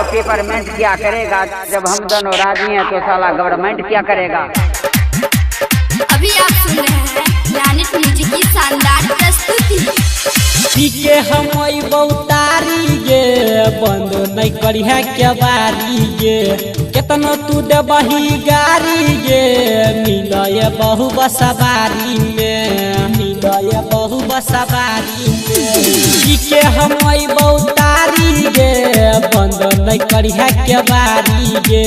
Peppermint क्या करेगा? जब हम दोनों राजी हैं तो साला गवर्नमेंट क्या करेगा? अभी आप सुन रहे हैं प्लैनेट म्यूजिक की शानदार प्रस्तुति। के हम बहुतारी गे बंद नहीं करी है क्या बारी गे, केतनो तू देबही गारी गे, मिलय बहु बसवारी में, मिलय बहु बसवारी में। के हम बहुतारी गे बंद नहीं करी है क्या बारी गे,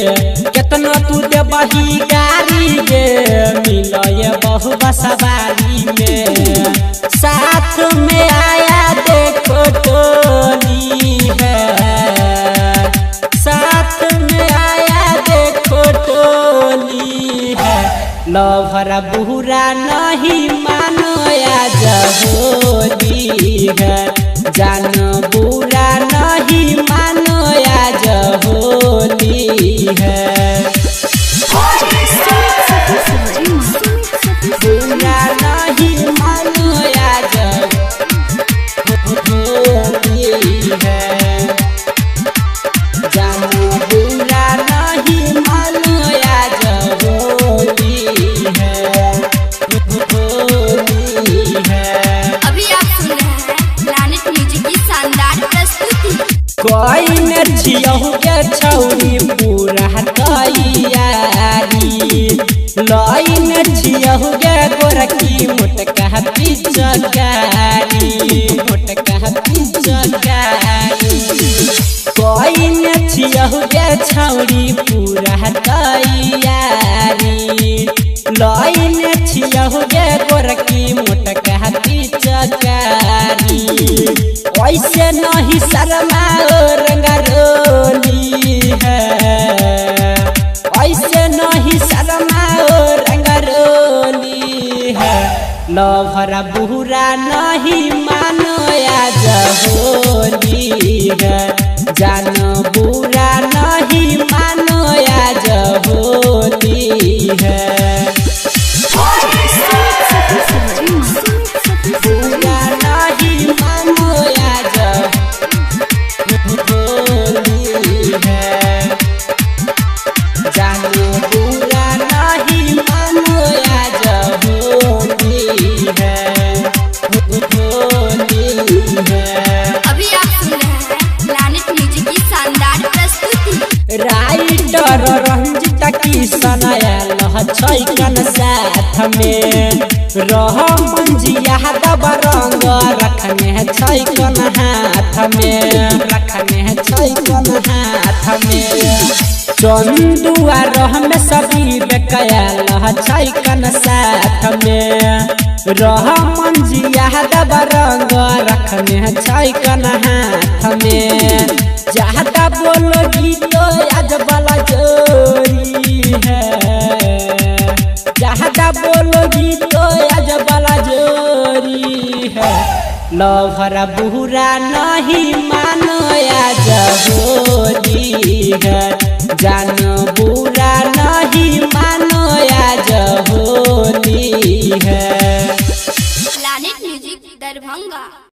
केतनो तू देबही गारी गे, मिलय बहु बसवारी में। साथ में आया देखो टोली है, साथ में आया देखो टोली है, लवहरा बुरा नहीं मानो आज होली है, जान बुरा नहीं मानो आज होली है। बुरा नहीं मानो आज होली है, जान बुरा नहीं मानो आज होली है, होली है। अभी आप सुन रहे हैं प्लैनेट म्यूजिक की शानदार प्रस्तुति। कोई ने छियहु के छौरी पूरा तैयारी, लाइन छियहु के गोरकी मोटका पिचकारी, मोटका पिचकारी। कोई ने छियहु के छौरी पूरा तैयारी, लाइन छियहु के गोरकी मोटका पिचकारी। ऐसे नहीं शर्मा रंगरोली है, ऐसे नहीं शर्मा रंगरोली है, लवहरा बुरा नहीं मानो आज होली है, जान बुरा नहीं मानो आज होली है। बुरा नहीं मानो आज होली है, जान बुरा नहीं मानो आज होली है, होली है। अभी आप सुन रहे हैं प्लैनेट म्यूजिक की शानदार प्रस्तुति। राइटर रंजित किशन आयल छैकन साथ में, रह मंजिया दब रंग रखने छैकन हाथ में, रखने छैकन हाथ में। चंदुआ रह में सभी बेकयल छैकन साथ में, रह मंजिया दब रंग रखने छैकन हाथ में। ज्यादा बोलोगी तो आज वाला जोरी है, ज्यादा बोलोगी तो आज वाला जोरी है, लवहरा बुरा नहीं मानो आज होली है, जान बुरा नहीं मानो आज होली है। Planet music Darbhanga.